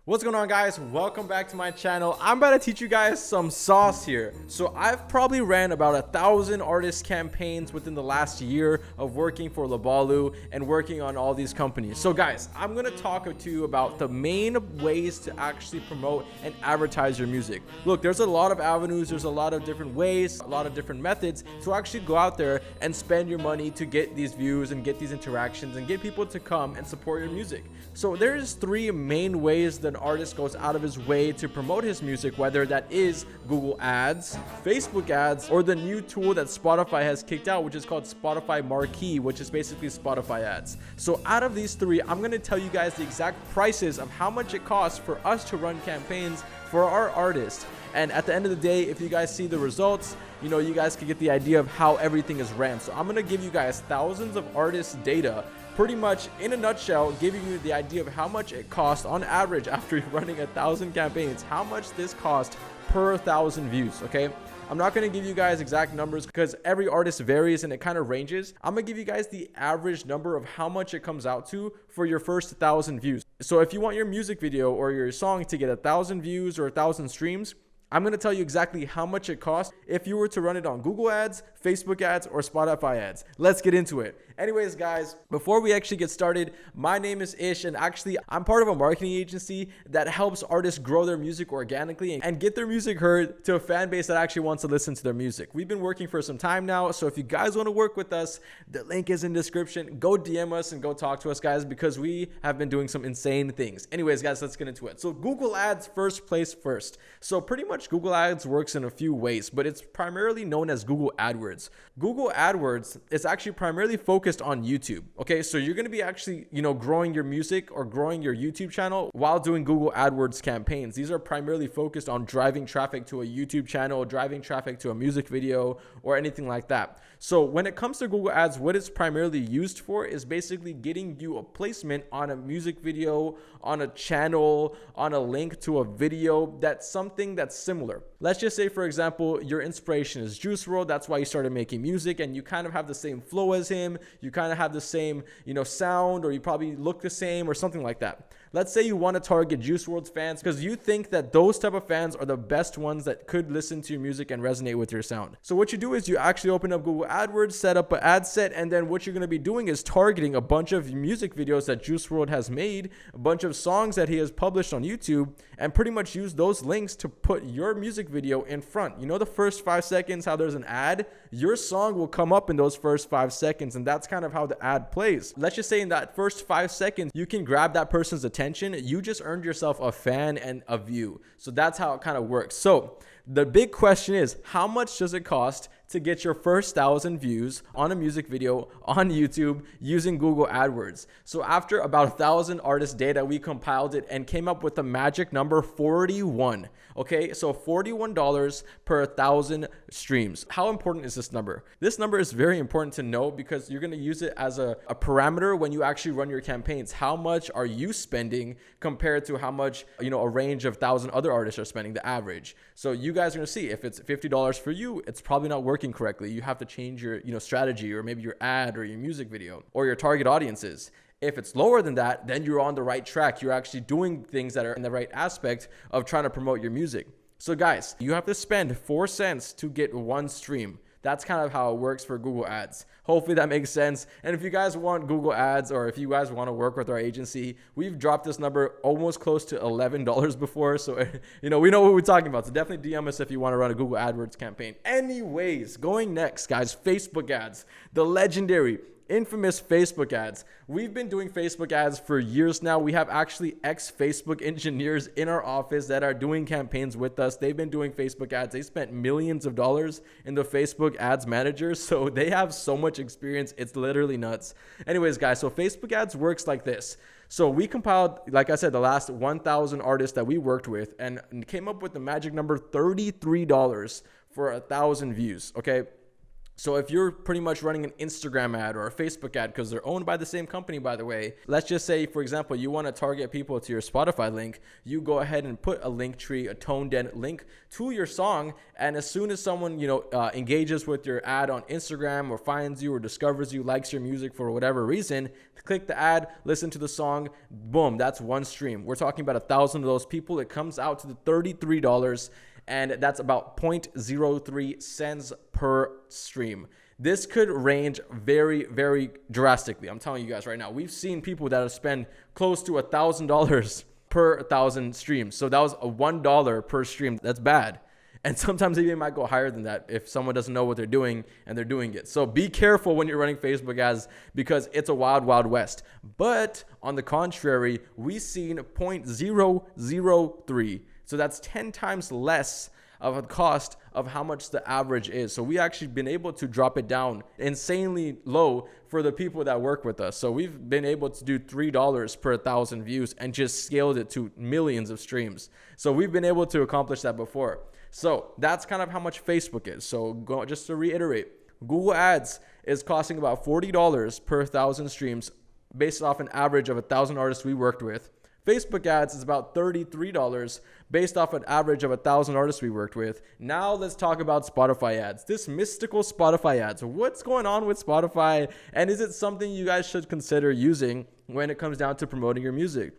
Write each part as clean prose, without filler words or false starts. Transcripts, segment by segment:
What's going on, guys? Welcome back to my channel. I'm about to teach you guys some sauce here. So I've probably ran about 1,000 artist campaigns within the last year of working for Leballoo and working on all these companies. So guys, I'm going to talk to you about the main ways to actually promote and advertise your music. Look, there's a lot of avenues, there's a lot of different ways, a lot of different methods to actually go out there and spend your money to get these views and get these interactions and get people to come and support your music. So there's three main ways that an artist goes out of his way to promote his music, whether that is Google Ads, Facebook Ads, or the new tool that Spotify has kicked out, which is called Spotify Marquee, which is basically Spotify ads. So out of these three, I'm going to tell you guys the exact prices of how much it costs for us to run campaigns for our artists. And at the end of the day, if you guys see the results, you guys can get the idea of how everything is ran. So I'm going to give you guys thousands of artists' data, pretty much in a nutshell, giving you the idea of how much it costs on average after running 1,000 campaigns, how much this cost per 1,000 views, okay? I'm not going to give you guys exact numbers because every artist varies and it kind of ranges. I'm going to give you guys the average number of how much it comes out to for your first 1,000 views. So if you want your music video or your song to get 1,000 views or 1,000 streams, I'm going to tell you exactly how much it costs if you were to run it on Google Ads, Facebook Ads, or Spotify Ads. Let's get into it. Anyways, guys, before we actually get started, my name is Ish, and actually I'm part of a marketing agency that helps artists grow their music organically and get their music heard to a fan base that actually wants to listen to their music. We've been working for some time now, so if you guys want to work with us, the link is in the description. Go DM us and go talk to us, guys, because we have been doing some insane things. Anyways, guys, let's get into it. So Google Ads first. So pretty much Google Ads works in a few ways, but it's primarily known as Google AdWords. Google AdWords is actually primarily focused on YouTube. Okay, so you're going to be actually, growing your music or growing your YouTube channel while doing Google AdWords campaigns. These are primarily focused on driving traffic to a YouTube channel, driving traffic to a music video, or anything like that. So when it comes to Google Ads, what it's primarily used for is basically getting you a placement on a music video, on a channel, on a link to a video that's something that's similar. Let's just say, for example, your inspiration is Juice WRLD. That's why you started making music, and you kind of have the same flow as him. You kind of have the same, sound, or you probably look the same or something like that. Let's say you want to target Juice WRLD's fans because you think that those type of fans are the best ones that could listen to your music and resonate with your sound. So what you do is you actually open up Google AdWords, set up an ad set, and then what you're going to be doing is targeting a bunch of music videos that Juice WRLD has made, a bunch of songs that he has published on YouTube, and pretty much use those links to put your music video in front. The first 5 seconds, how there's an ad, your song will come up in those first 5 seconds, and that's kind of how the ad plays. Let's just say in that first 5 seconds, you can grab that person's attention. You just earned yourself a fan and a view. So that's how it kind of works. So the big question is, how much does it cost to get your first 1,000 views on a music video on YouTube using Google AdWords? So after about 1,000 artist data, we compiled it and came up with the magic number 41. Okay, so $41 per 1,000 streams. How important is this number? This number is very important to know because you're going to use it as a parameter when you actually run your campaigns. How much are you spending compared to how much, a range of 1,000 other artists are spending, the average. So you guys are going to see if it's $50 for you, it's probably not working correctly. You have to change your, strategy, or maybe your ad or your music video or your target audiences. If it's lower than that, then you're on the right track. You're actually doing things that are in the right aspect of trying to promote your music. So guys, you have to spend 4 cents to get one stream. That's kind of how it works for Google Ads. Hopefully that makes sense. And if you guys want Google Ads, or if you guys want to work with our agency, we've dropped this number almost close to $11 before. So, we know what we're talking about. So definitely DM us if you want to run a Google AdWords campaign. Anyways, going next, guys, Facebook ads, the legendary, infamous Facebook ads. We've been doing Facebook ads for years now. We have actually ex-Facebook engineers in our office that are doing campaigns with us. They've been doing Facebook ads. They spent millions of dollars in the Facebook ads manager. So they have so much experience. It's literally nuts. Anyways, guys, so Facebook ads works like this. So we compiled, like I said, the last 1,000 artists that we worked with and came up with the magic number $33 for 1,000 views. Okay. So if you're pretty much running an Instagram ad or a Facebook ad, because they're owned by the same company, by the way, let's just say, for example, you want to target people to your Spotify link, you go ahead and put a link tree, a toned link to your song. And as soon as someone, engages with your ad on Instagram or finds you or discovers you, likes your music for whatever reason, click the ad, listen to the song, boom, that's one stream. We're talking about 1,000 of those people. It comes out to the $33. And that's about 0.03 cents per stream. This could range very, very drastically. I'm telling you guys right now, we've seen people that have spent close to $1,000 per 1,000 streams. So that was a $1 per stream. That's bad. And sometimes even might go higher than that if someone doesn't know what they're doing and they're doing it. So be careful when you're running Facebook ads, because it's a wild, wild west. But on the contrary, we've seen 0.003. So that's 10 times less of a cost of how much the average is. So we actually been able to drop it down insanely low for the people that work with us. So we've been able to do $3 per 1,000 views and just scaled it to millions of streams. So we've been able to accomplish that before. So that's kind of how much Facebook is. So just to reiterate, Google Ads is costing about $40 per 1,000 streams based off an average of 1,000 artists we worked with. Facebook ads is about $33 based off an average of 1,000 artists we worked with. Now let's talk about Spotify ads. This mystical Spotify ads. What's going on with Spotify? And is it something you guys should consider using when it comes down to promoting your music?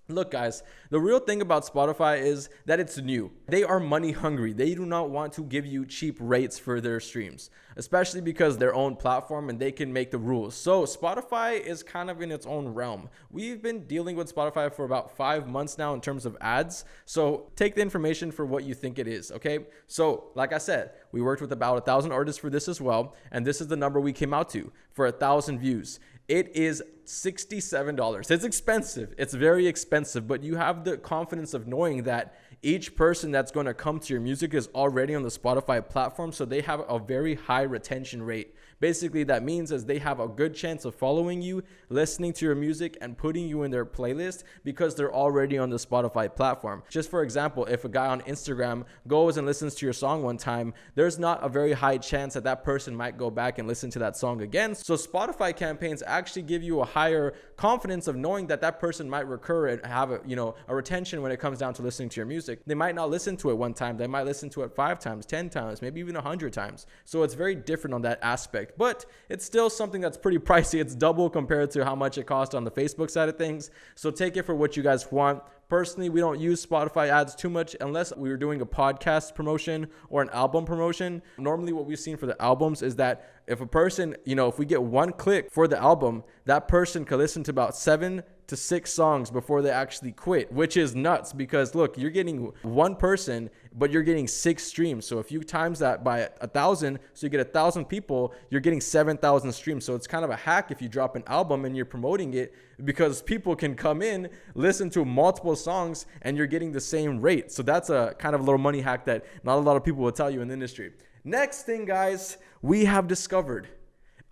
Look, guys, the real thing about Spotify is that it's new. They are money hungry. They do not want to give you cheap rates for their streams, especially because their own platform and they can make the rules. So Spotify is kind of in its own realm. We've been dealing with Spotify for about 5 months now in terms of ads. So take the information for what you think it is, okay? So like I said, we worked with about 1,000 artists for this as well. And this is the number we came out to for 1,000 views. It is $67. It's expensive. It's very expensive, but you have the confidence of knowing that each person that's going to come to your music is already on the Spotify platform. So they have a very high retention rate. Basically, that means is they have a good chance of following you, listening to your music, and putting you in their playlist because they're already on the Spotify platform. Just for example, if a guy on Instagram goes and listens to your song one time, there's not a very high chance that that person might go back and listen to that song again. So Spotify campaigns actually give you a higher confidence of knowing that that person might recur and have a retention when it comes down to listening to your music. They might not listen to it one time. They might listen to it 5 times, 10 times, maybe even 100 times. So it's very different on that aspect. But it's still something that's pretty pricey. It's double compared to how much it costs on the Facebook side of things. So take it for what you guys want. Personally, we don't use Spotify ads too much unless we were doing a podcast promotion or an album promotion. Normally what we've seen for the albums is that if a person, if we get 1 click for the album, that person could listen to about 7 to 6 songs before they actually quit, which is nuts because look, you're getting 1 person, but you're getting 6 streams. So if you times that by 1,000, so you get 1,000 people, you're getting 7,000 streams. So it's kind of a hack if you drop an album and you're promoting it because people can come in, listen to multiple songs, and you're getting the same rate. So that's a kind of a little money hack that not a lot of people will tell you in the industry. Next thing, guys, we have discovered,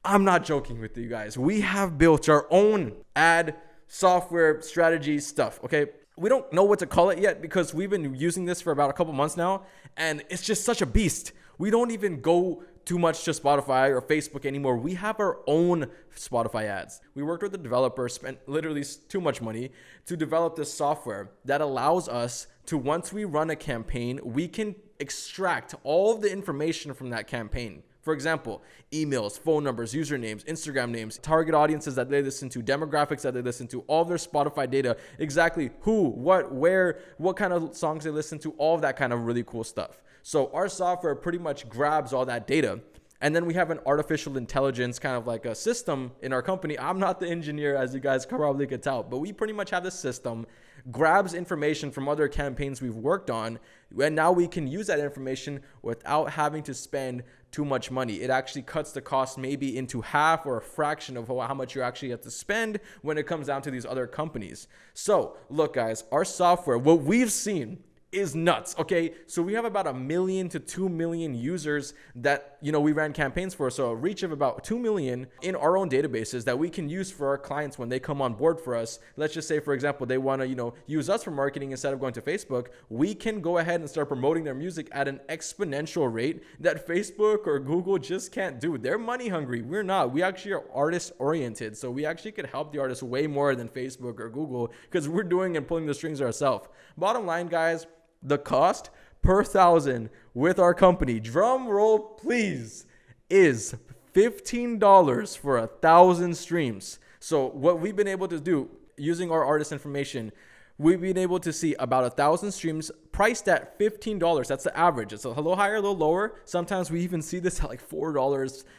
I'm not joking with you guys, we have built our own ad software strategy stuff, okay? We don't know what to call it yet because we've been using this for about a couple months now, and it's just such a beast. We don't even go too much to Spotify or Facebook anymore. We have our own Spotify ads. We worked with a developer, spent literally too much money to develop this software that allows us to, once we run a campaign, we can extract all of the information from that campaign. For example, emails, phone numbers, usernames, Instagram names, target audiences that they listen to, demographics that they listen to, all of their Spotify data, exactly who, what, where, what kind of songs they listen to, all of that kind of really cool stuff. So our software pretty much grabs all that data. And then we have an artificial intelligence kind of like a system in our company. I'm not the engineer, as you guys probably could tell, but we pretty much have this system, grabs information from other campaigns we've worked on, and now we can use that information without having to spend too much money. It actually cuts the cost maybe into half or a fraction of how much you actually have to spend when it comes down to these other companies. So look, guys, our software, what we've seen is nuts, okay? So we have about 1 million to 2 million users that we ran campaigns for, so a reach of about 2 million in our own databases that we can use for our clients when they come on board for us. Let's just say, for example, they want to use us for marketing instead of going to Facebook. We can go ahead and start promoting their music at an exponential rate that Facebook or Google just can't do. They're money hungry. We're not. We actually are artist oriented, so we actually could help the artists way more than Facebook or Google because we're doing and pulling the strings ourselves. Bottom line, guys, the cost per thousand with our company, drum roll please, is $15 for 1,000 streams. So what we've been able to do using our artist information, we've been able to see about 1,000 streams priced at $15. That's the average. It's a little higher, a little lower. Sometimes we even see this at like $4,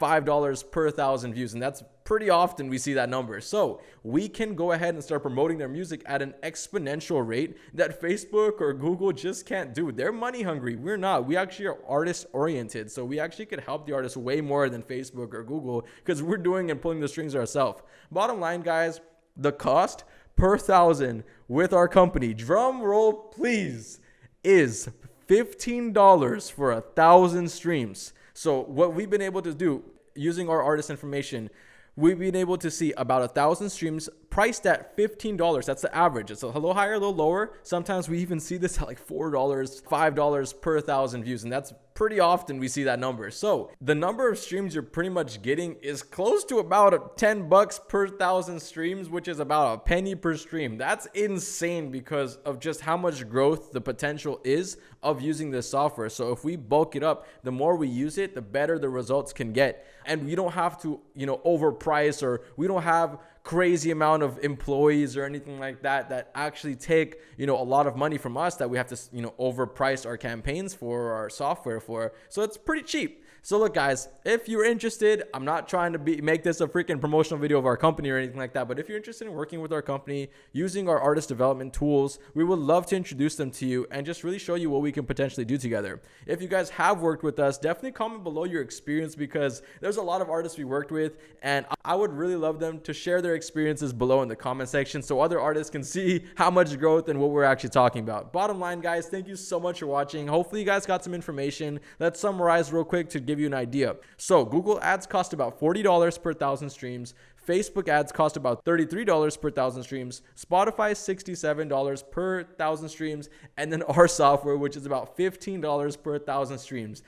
$5 per 1,000 views. And that's pretty often we see that number. So we can go ahead and start promoting their music at an exponential rate that Facebook or Google just can't do. They're money hungry. We're not. We actually are artist oriented. So we actually could help the artists way more than Facebook or Google because we're doing and pulling the strings ourselves. Bottom line, guys, the cost per thousand with our company, drum roll please, is $15 for 1,000 streams. So what we've been able to do using our artist information, we've been able to see about 1,000 streams priced at $15. That's the average. It's a little higher, a little lower. Sometimes we even see this at like $4, $5 per 1,000 views. And that's pretty often we see that number. So the number of streams you're pretty much getting is close to about $10 per 1,000 streams, which is about a penny per stream. That's insane because of just how much growth the potential is of using this software. So if we bulk it up, the more we use it, the better the results can get. And we don't have to, overprice, or we don't have crazy amount of employees or anything like that actually take, a lot of money from us that we have to, overprice our campaigns for, or our software for. So it's pretty cheap. So look, guys, if you're interested, I'm not trying to make this a freaking promotional video of our company or anything like that, but if you're interested in working with our company, using our artist development tools, we would love to introduce them to you and just really show you what we can potentially do together. If you guys have worked with us, definitely comment below your experience because there's a lot of artists we worked with, and I would really love them to share their experiences below in the comment section so other artists can see how much growth and what we're actually talking about. Bottom line, guys, thank you so much for watching. Hopefully you guys got some information. Let's summarize real quick to give you an idea. So Google ads cost about $40 per 1,000 streams. Facebook ads cost about $33 per 1,000 streams. Spotify $67 per 1,000 streams. And then our software, which is about $15 per 1,000 streams.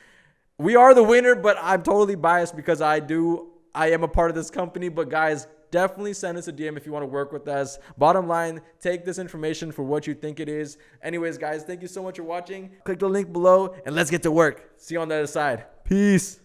We are the winner, but I'm totally biased because I am a part of this company. But guys, definitely send us a DM if you want to work with us. Bottom line, take this information for what you think it is. Anyways, guys, thank you so much for watching. Click the link below and let's get to work. See you on the other side. Peace.